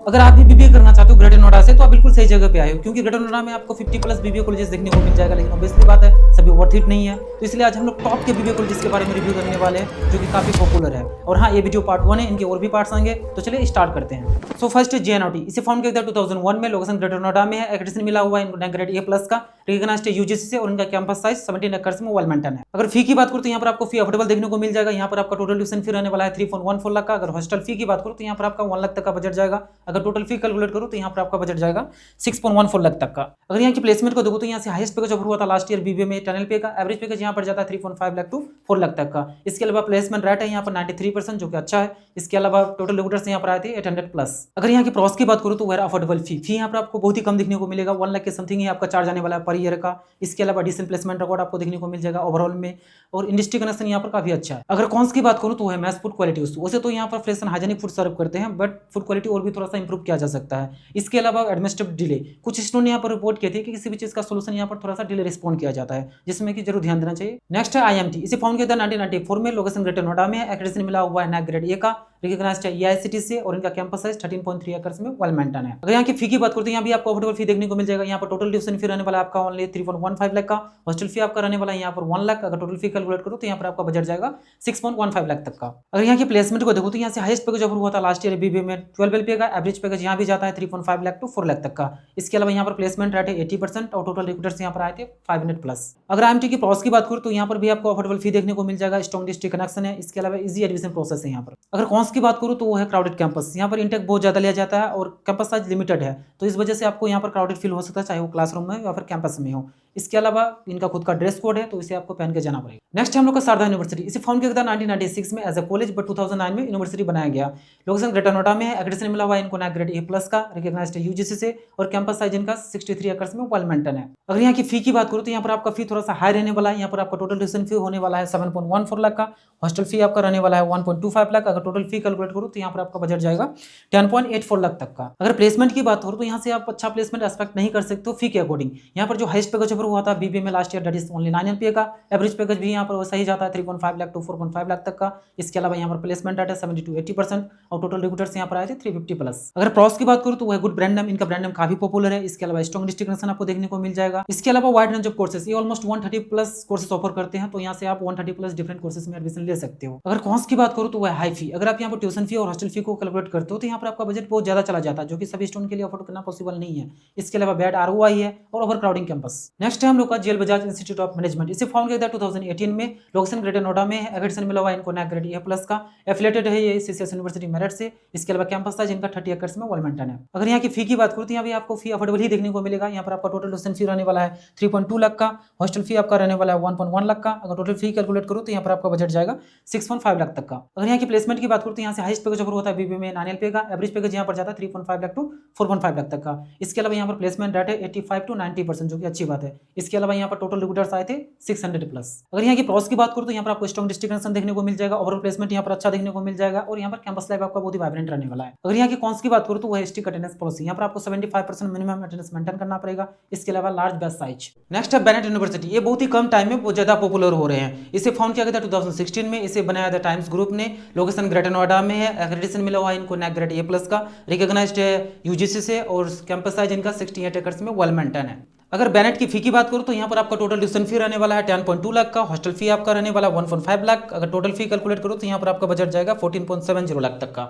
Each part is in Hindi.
अगर आप भी बीबीए करना चाहते हो ग्रेटर नोएडा से तो आप बिल्कुल सही जगह पे आए हो, क्योंकि ग्रेटर नोएडा में आपको 50 प्लस बीबीए कॉलेजेस देखने को मिल जाएगा। लेकिन ऑब्वियसली बात है सभी वर्थ इट नहीं है, तो इसलिए आज हम लोग टॉप के बीबीए कॉलेजेस के बारे में रिव्यू करने वाले हैं जो कि काफी पॉपुलर है। और हाँ, ये वीडियो पार्ट 1 है, इनके और भी पार्ट्स आएंगे, तो चलिए स्टार्ट करते हैं। सो फर्स्ट है जेएनआईटी। इसे फाउंड किया गया 2001 में, लोकेशन ग्रेटर नोएडा में है। एक्रेडिटेशन मिला हुआ है इनको ग्रेड ए प्लस का, रिकॉग्नाइज्ड है यूजीसी से, और इनका कैंपस साइज 17 एकड़ में वेल मेंटेन है। अगर फी की बात करूं तो यहाँ पर आपको फी अफोर्डेबल देखने को मिल जाएगा। यहाँ पर आपका टोटल ट्यूशन फी रहने वाला है 3.14 लाख का। अगर हॉस्टल फी की बात करूं तो यहाँ पर आपका 1 लाख तक का बजट जाएगा। अगर टोटल फी कैलकुलेट करूं तो यहाँ पर आपका बजट जाएगा 6.14 लाख तक का। अगर यहाँ की प्लेसमेंट को देखो तो यहाँ से हाईएस्ट पैकेज ऑफर हुआ था लास्ट ईयर बीबीए में 10 LPA का। एवरेज पैकेज यहाँ पर जाता है 3.5 लाख टू 4 लाख तक का। इसके अलावा प्लेसमेंट रेट है यहाँ पर 93%, जो कि अच्छा है। इसके अलावा टोटल रिक्रूटर्स यहाँ पर आए थे 800+। अगर यहाँ की प्रॉस की बात करूँ तो वह अफोर्डेबल फी यहाँ पर आपको बहुत ही कम देखने को मिलेगा। 1 लाख के समथिंग ही आपका चार्ज आने वाला है पर ईयर का। इसके अलावा डिसेंट प्लेसमेंट रिकॉर्ड आपको देखने को मिल जाएगा ओवरऑल में, और इंडस्ट्री कनेक्शन यहाँ पर काफी अच्छा है। अगर कॉन्स की बात करूँ तो है मैस फूड क्वालिटी। वैसे तो यहाँ पर फ्रेश एंड हाइजेनिक फूड सर्व करते हैं, बट फूड क्वालिटी और भी थोड़ा सा इंप्रूव किया जा सकता है। इसके अलावा एडमिनिस्ट्रेटिव डिले, कुछ स्टूडेंट यहाँ पर रिपोर्ट किए थे कि किसी भी चीज का सोल्यूशन यहाँ पर थोड़ा सा डिले रिस्पॉन्ड किया जाता है, जिसमें कि जरूर ध्यान देना चाहिए। नेक्स्ट है आईएमटी। इसे फाउंड किया था 1994 में, लोकेशन ग्रेटर नोएडा में है। एक्रेडिटेशन मिला हुआ है NAC ग्रेड ए का, रिकॉग्नाइज्ड है EICT से, और इनका कैंपस साइज 13.3 एकड़ में वेल मेंटेन है। अगर यहाँ की फी की बात करें तो यहाँ भी आपको अफोर्डेबल फी देखने को मिल जाएगा। यहाँ पर टोटल ट्यूशन फी रहने वाला है आपका ओनली 3.15 लाख का। हॉस्टल फी आपका रहने वाला है यहाँ पर 1 लाख। अगर टोटल फी कैलकुलेट करो तो यहाँ पर आपका बजट जाएगा 6.15 लाख तक का। अगर यहाँ की प्लेसमेंट को देखो तो यहाँ से हाईएस्ट पैकेज ऑफर हुआ था लास्ट ईयर बीबीए में 12 LPA का। एवरेज पैकेज यहाँ भी जाता है 3.5 लाख टू 4 लाख तक का। इसके अलावा यहाँ पर प्लेसमेंट रेट है 80%, और टोटल रिक्रूटर्स यहाँ पर आए थे 500+। अगर IMT की प्रॉस की बात करूँ तो यहाँ पर भी आपको अफोर्डेबल फी देखने को मिल जाएगा। स्ट्रॉन्ग डिस्ट्रिक्ट कनेक्शन है। इसके अलावा इजी एडमिशन प्रोसेस है यहाँ पर। अगर कॉन्स की बात करूँ तो वो है क्राउडेड कैंपस। यहाँ पर इंटेक बहुत ज्यादा लिया जाता है और कैंपस साइज लिमिटेड है, तो इस वजह से आपको यहाँ पर क्राउडेड फील हो सकता है, चाहे वो क्लासरूम में या फिर कैंपस में हो। इसके अलावा इनका खुद का ड्रेस कोड है, तो इसे आपको पहन के जाना पड़ेगा। नेक्स्ट है हम लोग का शारदा यूनिवर्सिटी। इसे फाउंड किया गया 1996 में एज अ कॉलेज, बट 2009 में यूनिवर्सिटी बनाया गया। लोकेशन ग्रेटर नोएडा में है। एक्रेडिटेशन मिला हुआ है इनको NAC ग्रेड ए प्लस का, रिकॉग्नाइज्ड है यूजीसी से, और कैंपस साइज इनका 63 एकड़ में वेल मेंटेन है। अगर यहाँ की फी की बात करूँ तो यहाँ पर आपका फी थोड़ा सा हाई रहने वाला है। यहाँ पर आपका टोटल ट्यूशन फी होने वाला है 7.14 लाख का। हॉस्टल फी आपका रहने वाला है 1.25 लाख। अगर टोटल फी कैलकुलेट करूँ तो यहाँ पर आपका बजट जाएगा 10.84 लाख तक का। अगर प्लेसमेंट की बात करूँ तो यहाँ से आप अच्छा प्लेसमेंट एक्सपेक्ट नहीं कर सकते हो फी के अकॉर्डिंग। यहाँ पर जो हाईएस्ट पैकेज ऑफर हुआ था बीबीए में last year, that is only 9 LPA का। एवरेज पैकेज भी यहाँ पर वैसा ही जाता है 3.5 लाख टू 4.5 लाख तक का। इसके अलावा यहाँ पर प्लेसमेंट रेट है 70 to 80%, और टोटल रिक्रूटर्स यहाँ पर आए थे 350+। अगर प्रॉस की बात करूँ तो वह गुड ब्रांड नेम, इनका ब्रांड नेम काफी पॉपुलर है। इसके अलावा स्ट्रॉन्ग डिस्ट्रिक्ट कनेक्शन आपको देखने को मिल जाएगा। इसके अलावा वाइड रेंज ऑफ कोर्सेज, ये ऑलमोस्ट 130+ कोर्सेज ऑफर करते हैं, तो यहाँ से आप 130+ डिफरेंट कोर्सेज में एडमिशन ले सकते हो। अगर कॉन्स की बात करूँ तो वह हाई फी। अगर आप यहाँ पर ट्यूशन फी और हॉस्टल फी को कैलकुलेट करते हो तो यहाँ पर आपका बजट बहुत ज्यादा चला जाता है, जो कि सभी स्टूडेंट के लिए अफोर्ड करना पॉसिबल नहीं है। इसके अलावा बैड ROI है और ओवर क्राउडिंग कैंपस। नेक्स्ट है हम लोग का जेल बजाज इंस्टीट्यूट ऑफ मैनेजमेंट। इसे फाउंड किया गया 2018 में, लोकेशन ग्रेटर नोएडा में है। एक्रेडिटेशन मिला हुआ है इनको NAC ग्रेड ए प्लस का। एफिलिएटेड है ये CCS यूनिवर्सिटी मेरठ से। इसके अलावा कैंपस साइज इनका 30 एकड़ में वेल मेंटेन है। अगर यहाँ की फी की बात करूँ तो यहाँ भी आपको फी अफोर्डेबल ही देखने को मिलेगा। यहाँ पर आपका टोटल ट्यूशन फी रहने वाला है 3.2 लाख का। हॉस्टल फी आपका रहने वाला है 1.1 लाख का। अगर टोटल फी कैलकुलेट करूँ तो यहाँ पर आपका बजट जाएगा 6.5 लाख तक का। अगर यहाँ की प्लेसमेंट की बात करूँ तो यहाँ से हाईएस्ट पैकेज ऑफर होता है बीबीए में 9 LPA का। एवरेज पैकेज यहाँ पर जाता है 3.5 लाख टू 4.5 लाख तक का। इसके अलावा यहाँ पर प्लेसमेंट रेट है 85 to 90%, जो कि अच्छी बात है। इसके अलावा यहाँ पर टोटल रिक्रूटर्स आए थे 600+। अगर यहाँ की प्रॉस की बात करूँ तो यहाँ पर आपको स्ट्रॉन्ग डिस्ट्रिक्ट कनेक्शन देखने को मिल जाएगा। ओवरऑल प्लेसमेंट यहाँ पर अच्छा देखने को मिल जाएगा, और यहाँ पर कैंपस लाइफ आपका बहुत ही वाइब्रेंट रहने वाला है। अगर यहाँ की कॉन्स की बात करूँ तो वह स्ट्रिक्ट अटेंडेंस पॉलिसी। यहाँ पर आपको 75% मिनिमम अटेंडेंस मेंटेन करना पड़ेगा। इसके अलावा लार्ज बैच साइज। नेक्स्ट है बेनेट यूनिवर्सिटी। ये बहुत ही कम टाइम में बहुत ज्यादा पॉपुलर हो रहे हैं। इसे फाउंड किया गया था 2016 में। इसे बनाया था टाइम्स ग्रुप ने। लोकेशन ग्रेटर नोएडा में है। एक्रेडिटेशन मिला हुआ है इनको NAC ग्रेड ए प्लस का, रिकॉग्नाइज्ड है यूजीसी से, और कैंपस साइज इनका 68 एकड़ में वेल मेंटेन है। अगर बेनेट की फी की बात करूँ तो यहाँ पर आपका टोटल ट्यूशन फी रहने वाला है 10.2 लाख का। हॉस्टल फी आपका रहने वाला 1.5 लाख। अगर टोटल फी कैलकुलेट करो तो यहाँ पर आपका बजट जाएगा 14.70 लाख तक का।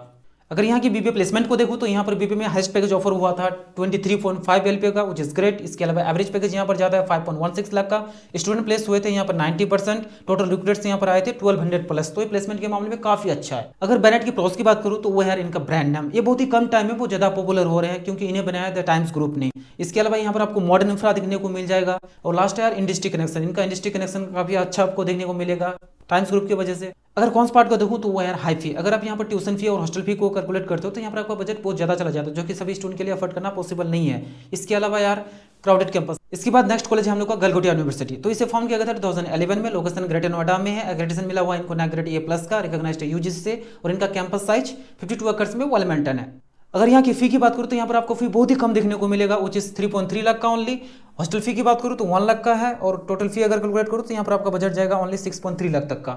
अगर यहाँ की बीबीए प्लेसमेंट को देखूँ तो यहाँ पर बीबीए में हाईएस्ट पैकेज ऑफर हुआ था 23.5 LPA का, विच इज ग्रेट। इसके अलावा एवरेज पैकेज यहाँ पर जाता है 5.16 लाख का। स्टूडेंट प्लेस हुए थे यहाँ पर 90%। टोटल रिक्रूटर्स यहाँ पर आए थे 1200+, तो ये प्लेसमेंट के मामले में काफी अच्छा है। अगर बेनेट की प्रॉस की बात करूँ तो वो है इनका ब्रांड नाम। ये बहुत ही कम टाइम में बहुत ज्यादा पॉपुलर हो रहे हैं, क्योंकि इन्हें बनाया था टाइम्स ग्रुप ने। इसके अलावा यहाँ पर आपको मॉडर्न इंफ्रा देखने को मिल जाएगा, और लास्ट है इंडस्ट्री कनेक्शन। इनका इंडस्ट्री कनेक्शन काफी अच्छा आपको देखने को मिलेगा टाइम्स ग्रुप की वजह से। अगर कौन सा पार्ट को देखूं तो वो यार हाई फी। अगर आप यहाँ पर ट्यूशन फी और हॉस्टल फी को कैलकुलेट करते हो तो यहाँ पर आपका बजट बहुत ज्यादा चला जाता है, जो कि सभी स्टूडेंट के लिए अफोर्ड करना पॉसिबल नहीं है। इसके अलावा यार क्राउडेड कैंपस। इसके बाद नेक्स्ट कॉलेज है हम लोग का गलगोटिया यूनिवर्सिटी। तो इसे फाउंड किया गया था 2011 में। लोकेशन ग्रेटर नोएडा में है। एक्रेडिटेशन मिला हुआ इनको NAC ग्रेड ए प्लस का, रिकॉग्नाइज्ड है यूजीसी से, और इनका कैंपस साइज 52 एकड़ में वेल मेंटेन है। अगर यहाँ की फी की बात करूँ तो यहाँ पर आपको फी बहुत ही कम देखने को मिलेगा, विच इज 3.3 लाख का ओनली। हॉस्टल फी की बात करूँ तो 1 लाख का है, और टोटल फी अगर कैलकुलेट करूँ तो यहाँ पर आपका बजट जाएगा ओनली 6.3 लाख तक का।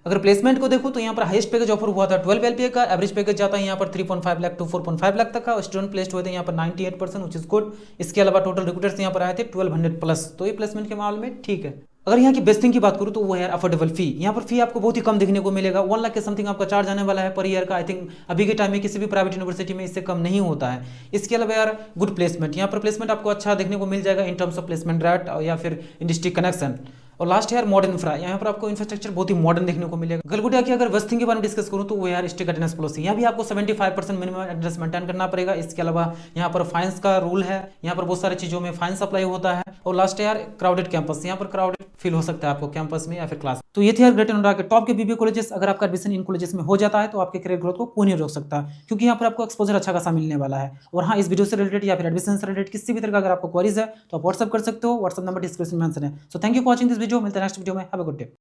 अगर प्लेसमेंट को देखो तो यहाँ पर हाईएस्ट पैकेज ऑफर हुआ था 12 LPA का, एवरेज पैकेज जाता है यहाँ पर 3.5 लाख टू 4.5 लाख तक का, स्टूडेंट प्लेस्ड हुए थे यहाँ पर 98%, व्हिच इज गुड। इसके अलावा टोटल रिक्रूटर्स यहाँ पर आए थे 1200 प्लस, तो ये प्लेसमेंट के मामले में ठीक है। अगर यहाँ की बेस्ट थिंग की बात करूँ तो वो है यार अफोर्डेबल फी। यहाँ पर फी आपको बहुत ही कम देखने को मिलेगा, 1 लाख के समथिंग आपका चार्ज आने वाला है पर ईयर का। आई थिंक अभी के टाइम में किसी भी प्राइवेट यूनिवर्सिटी में इससे कम नहीं होता है। इसके अलावा यार गुड प्लेसमेंट, यहाँ पर प्लेसमेंट आपको अच्छा देखने को मिल जाएगा in terms of placement rate या फिर इंडस्ट्री कनेक्शन। और लास्ट है यार मॉडर्न इंफ्रा, यहाँ पर आपको इंफ्रास्ट्रक्चर बहुत ही मॉडर्न देखने को मिलेगा। गलगोटिया की अगर वेस्ट थिंग के बारे में डिस्कस करूँ तो वो यार स्ट्रिक्ट अटेंडेंस पॉलिसी, यहाँ भी आपको 75% मिनिमम अटेंडेंस मेंटेन करना पड़ेगा। इसके अलावा यहाँ पर फाइन्स का रूल है, यहाँ पर बहुत सारी चीजों में फाइन्स अप्लाई होता है। और लास्ट है यार क्राउडेड कैंपस, यहाँ पर क्राउडेड फील हो सकता है आपको कैंपस में या फिर क्लास। तो ये थे यार ग्रेटर नोएडा के टॉप के बीबीए कॉलेजेस। अगर आपका एडमिशन इन कॉलेजेस में हो जाता है तो आपके करियर ग्रोथ को कोई नहीं रोक सकता, क्योंकि यहाँ पर आपको एक्सपोजर अच्छा खासा मिलने वाला है। और हाँ, इस वीडियो से रिलेटेड या फिर एडमिशन से रिलेटेड किसी भी तरह का अगर आपको क्वेरीज है तो आप व्हाट्सअप कर सकते हो, व्हाट्सअप नंबर डिस्क्रिप्शन में मेंशन है। So thank you for watching this video, मिलते हैं नेक्स्ट वीडियो में। Have a good day.